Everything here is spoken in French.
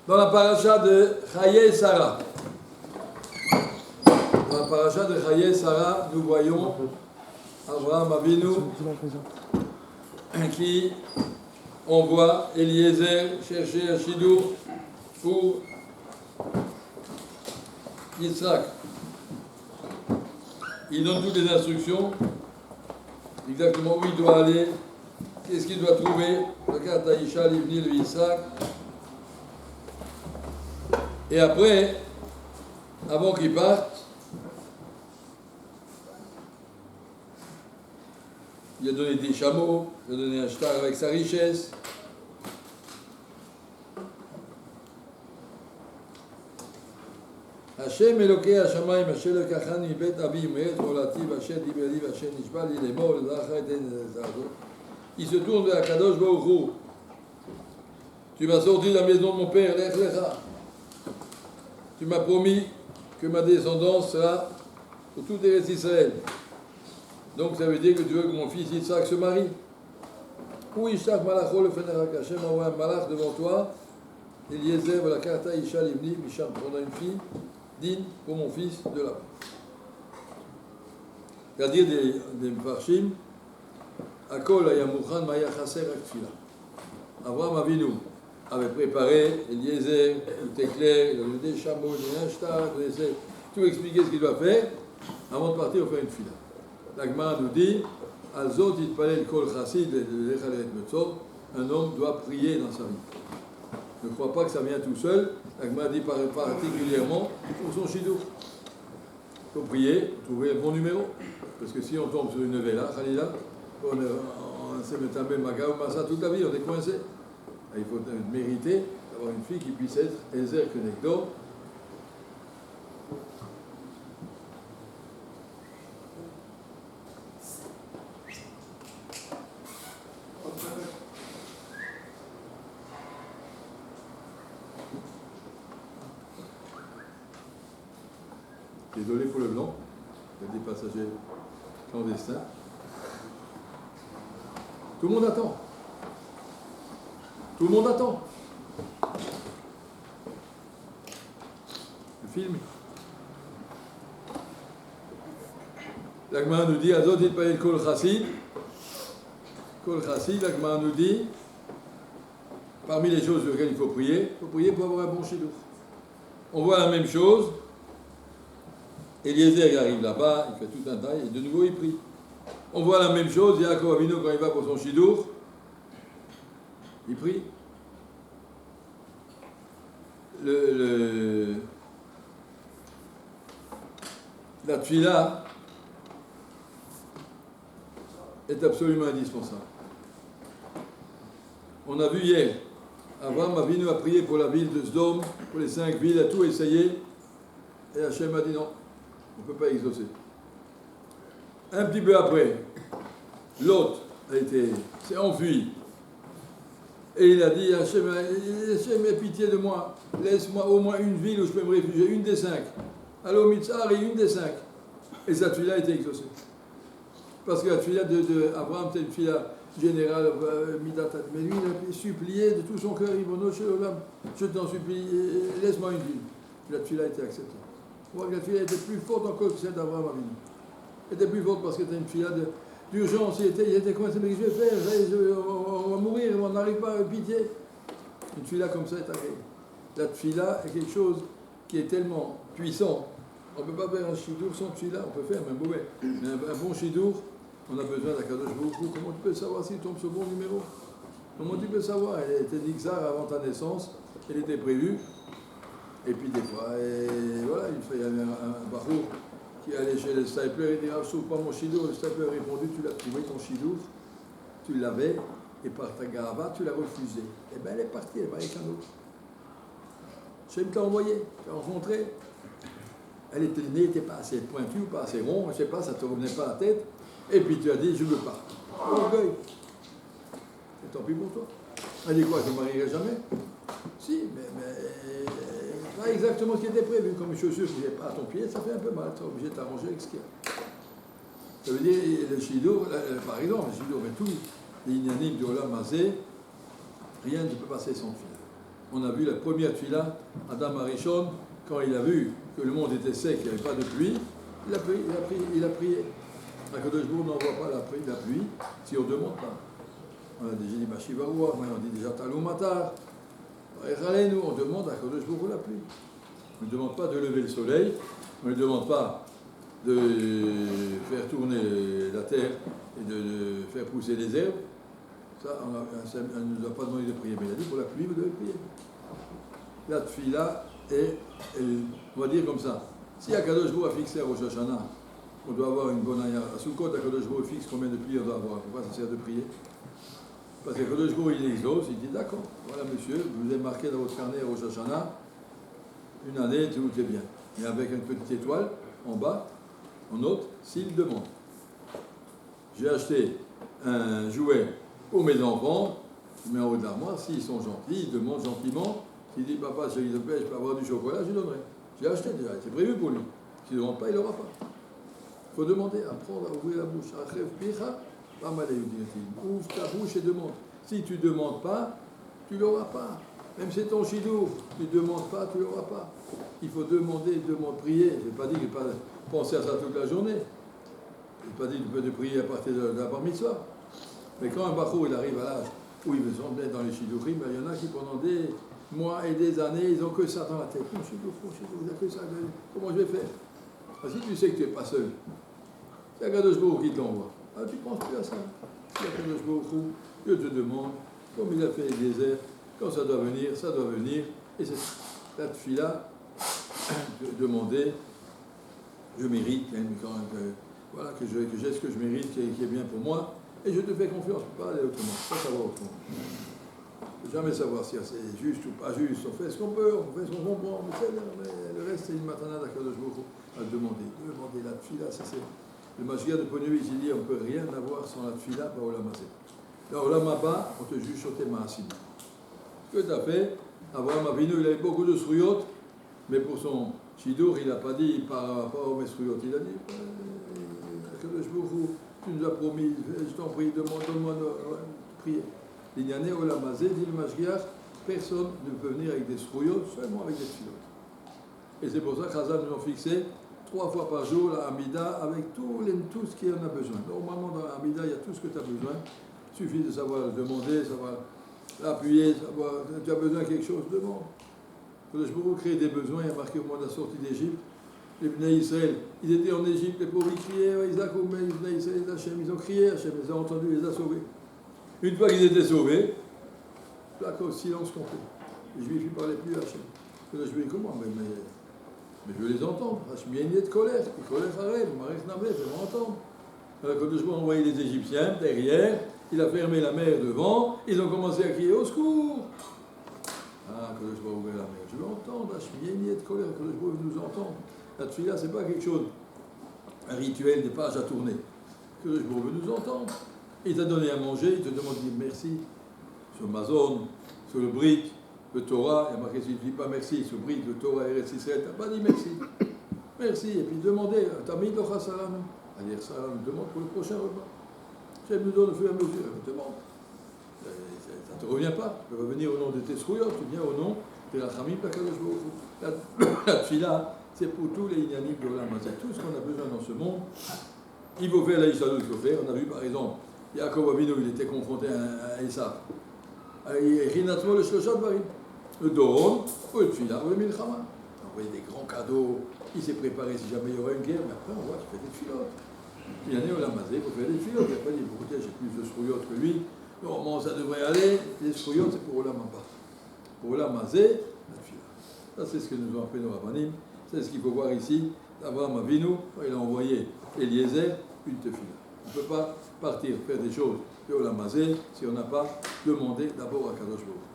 Dans la paracha de Chaye Sarah. Dans la paracha de Chaye Sarah, nous voyons Abraham Avinu qui envoie Eliezer chercher un chidour pour Yitzhak. Il donne toutes les instructions, exactement où il doit aller, qu'est-ce qu'il doit trouver, le Kataïcha, l'Ivni, le Yitzhak. Et après, avant qu'il parte, il a donné des chameaux, il a donné un shtar avec sa richesse. Hashem Elokei Hashamayim Asher lekachani מבית אבי ומארץ מולדתי ואשר דיבר לי ואשר נשבע לי לאמור לדברך אתן את הזאת. Il se tourne vers Akadosh Baruch Hu. Tu m'as sorti de la maison de mon père, Lech Lecha. Tu m'as promis que ma descendance sera pour tout Eretz Israël. Donc ça veut dire que tu veux que mon fils Yitzhak se marie. Ou Ishach Malacho le Fenerak Hashem envoie un malach devant toi. Eliezer la Karta Isha Livni, Misham, on a une fille digne pour mon fils de là. C'est-à-dire des Mfarshim, Akol Ayamouchan Maya Chaser Akfila. Abraham Avinu avait préparé Eliezer, tout est clair, il a donné des chameaux, des shtar, tout expliqué ce qu'il doit faire avant de partir pour faire une fila. L'Agma nous dit, Alzot Itpalel Kol Chassid, un homme doit prier dans sa vie. Ne crois pas que ça vient tout seul. L'Agma dit particulièrement pour son chidou. Il faut prier, trouver le bon numéro. Parce que si on tombe sur une vela, Khalila, on s'est mis un peu magaou, massa toute la vie, on est coincé. Il faut mériter d'avoir une fille qui puisse être Ezer Kenegdo. Désolé pour le blanc, il y a des passagers clandestins. Tout le monde attend. Tout le monde attend. Le film. L'Agma nous dit, Azot Itpael Kol Chassid. Kol Chassid, l'Agma nous dit, parmi les choses sur lesquelles il faut prier pour avoir un bon chidouch. On voit la même chose. Eliezer arrive là-bas, il fait tout un taille, et de nouveau il prie. On voit la même chose, Yaakov Avinu, quand il va pour son chidour, il prie. La tfila est absolument indispensable. On a vu hier, Abraham Avinu a prié pour la ville de Sdom, pour les 5 villes, a tout essayé, et Hachem a dit non. On ne peut pas exaucer. Un petit peu après, l'autre s'est enfui. Et il a dit, Hachem, aie pitié de moi. Laisse-moi au moins une ville où je peux me réfugier, une des 5. Allô, Mitzar, et une des 5. Et cette fille-là a été exaucée. Parce que la fille d'Abraham, c'est une fille générale, Midatat. Mais lui, il a supplié de tout son cœur, Ivono, je t'en supplie, laisse-moi une ville. La fille-là a été acceptée. On voit que la fille était plus forte encore que celle d'Abraham Avinu. Elle était plus forte parce que c'était une fille d'urgence. Il était coincé, mais qu'est-ce que je vais faire? On va mourir, on n'arrive pas à pitié. Une fille comme ça est agréable. La fille-là est quelque chose qui est tellement puissant. On ne peut pas faire un chidour sans fille-là. On peut faire même mauvais. Mais un bon chidour, on a besoin d'Akadosh Baruch Hu. Comment tu peux savoir s'il tombe sur le bon numéro? Comment tu peux savoir? Elle était nixar avant ta naissance. Elle était prévue. Et puis des fois, voilà, il y avait un barour qui allait chez le stapler et dit, ah, je trouve pas mon chidour. Le stapler a répondu, tu l'as trouvé ton chidour, tu l'avais, et par ta gava, tu l'as refusé. Et bien elle est partie, elle va avec un autre. Chem t'a envoyé, tu l'as rencontré. Elle n'était pas assez pointue ou pas assez rond, je ne sais pas, ça ne te revenait pas à la tête. Et puis tu as dit, je ne veux pas. Orgueil. Et tant pis pour toi. Elle dit quoi, je ne me marierai jamais? Si, mais pas exactement ce qui était prévu. Comme une chaussure qui n'est pas à ton pied, ça fait un peu mal. Tu es obligé de t'arranger avec ce qu'il y a. Ça veut dire, le shidour, par exemple, le shidour, mais tous les inanimes du Olam Hazé, rien ne peut passer sans fil. on a vu la première tefila, Adam Arishon, quand il a vu que le monde était sec, il n'y avait pas de pluie, il a prié. Akadosh Baruch Hu n'envoie pas la pluie si on ne demande pas. On a déjà dit Mashivaroua, on dit déjà Taloumatar. Nous, on demande à Akadosh Baruch Hu la pluie. On ne demande pas de lever le soleil, on ne demande pas de faire tourner la terre et de faire pousser les herbes. Ça, on ne nous a pas demandé de prier, mais il a dit pour la pluie, vous devez prier. La tefila est, on va dire comme ça, si Akadosh Baruch Hu a fixé à Rosh Hashanah, on doit avoir une bonne aïa. À Sukkot, Akadosh Baruch Hu fixe combien de prières on doit avoir. Pourquoi ça sert de prier? Parce qu'Akadosh Baruch Hu il exauce, il dit d'accord, voilà monsieur, vous avez marqué dans votre carnet à Rosh Hashanah, une année, tout est bien. Et avec une petite étoile en bas, on note s'il demande. J'ai acheté un jouet pour mes enfants, je mets en haut de l'armoire, s'ils sont gentils, ils demandent gentiment. S'il dit papa, s'il te plaît, je peux avoir du chocolat, je lui donnerai. J'ai acheté déjà, c'est prévu pour lui. S'il ne demande pas, il n'aura pas. Il faut demander, apprendre à ouvrir la bouche. Ouvre ta bouche et demande. Si tu ne demandes pas, tu ne l'auras pas. Même si c'est ton chidou, tu ne demandes pas, tu ne l'auras pas. Il faut demander, prier. Je n'ai pas dit qu'il ne faut pas penser à ça toute la journée. Je n'ai pas dit qu'il faut prier à partir de la bar mitzvah. Mais quand un bachou il arrive à l'âge où il veut s'emmener dans les chidouchim, il y en a qui pendant des mois et des années, ils n'ont que ça dans la tête. Mon chidou, il n'y a que ça. Comment je vais faire? Si tu sais que tu n'es pas seul, c'est Akadosh Baruch Hu qui t'envoie. Tu ne penses plus à ça. Si Akadosh Baruch Hu, Dieu te demande, comme il a fait les déserts, quand ça doit venir, ça doit venir. Et c'est la tefila de demander, je mérite, voilà, que j'ai ce que je mérite, qui est bien pour moi, et je te fais confiance. Je ne peux pas aller autrement, pas savoir autrement. Je ne peux jamais savoir si c'est juste ou pas juste. On fait ce qu'on peut, on fait ce qu'on comprend, mais le reste, c'est une matana d'Akadosh Baruch Hu à demander. Demander la tefila, ça c'est. Le Mashiach de Ponevich, il dit on ne peut rien avoir sans la tefila par Olam Hazeh. Dans Olam Haba, on te juge sur tes maasim. Ce que tu as fait, Abraham Avinu, il avait beaucoup de sruyot, mais pour son shidur, il n'a pas dit par rapport aux sruyot. Il a dit Akadosh Baruch Hu, tu nous as promis, je t'en prie, demande-moi de prier. L'Inyané Olam Hazeh, dit le Mashiach, personne ne peut venir avec des sruyot, seulement avec des tefilot. Et c'est pour ça que Chazal nous ont fixé 3 fois par jour la Hamida avec tout ce qu'il en a besoin. Normalement, dans la Hamida, il y a tout ce que tu as besoin. Il suffit de savoir demander, savoir appuyer, savoir. Tu as besoin de quelque chose, demande. Je peux créer des besoins. Il y a marqué au moment de la sortie d'Égypte. Les Bnei Israël, ils étaient en Égypte, les pauvres, ils criaient, Isaac, les Bnei Israël, Hachem, ils ont crié, Hachem les a entendus, les a sauvés. Une fois qu'ils étaient sauvés, là, silence complet. Les Juifs, ils ne parlaient plus à Hachem. Je me dis, comment mais je veux les entendre. Il y a une idée de colère. Les colères arrêtent. Marek Nablé, je vais m'entendre. Alors, quand je vois envoyer les Égyptiens derrière, il a fermé la mer devant, ils ont commencé à crier au secours. Ah, quand je vois ouvrir la mer, je veux entendre. Il y a une idée de colère. Quand je vois nous entendre. La tefila, ce n'est pas quelque chose, un rituel, des pages à tourner. Que je veux nous entendre. Il t'a donné à manger, il te demande de dire merci sur Amazon, sur le brick. Le Torah, il y a marqué, si tu ne dis pas merci, ce brique, le Torah Eretz Israël, tu n'as pas dit merci. Merci, et puis demandez, t'as mis le Chassalam, c'est-à-dire salam, demande pour le prochain repas. J'aime nous donne au fur et à mesure, demande. Ça ne te revient pas, tu peux revenir au nom de tes srouyot, tu viens au nom de la Chamim Pakadosh Baruch Hu. La tefila, c'est pour tous les inyanim de l'Olam Hazeh, tout ce qu'on a besoin dans ce monde. Il faut faire la Yishadut, il faut faire. On a vu par exemple, Yaakov Avinu, il était confronté à Esav. Le Doron, ou le Tfila, ou le Milchama. On envoyait des grands cadeaux, il s'est préparé si jamais il y aura une guerre, mais après on voit qu'il fait des filotes. Il y en a au Lamazé, il faut faire des filotes. Il n'a pas dit, écoutez, j'ai plus de srouillottes que lui, normalement ça devrait aller, les srouillottes c'est pour Olamaba. Pour Olamazé, la fila. Ça c'est ce que nous ont appris nos rabbanim, c'est ce qu'il faut voir ici. Abraham Avinu, il a envoyé Eliezer, une tefila. On ne peut pas partir faire des choses de Olamazé si on n'a pas demandé d'abord à Kadosh Baruch Hu.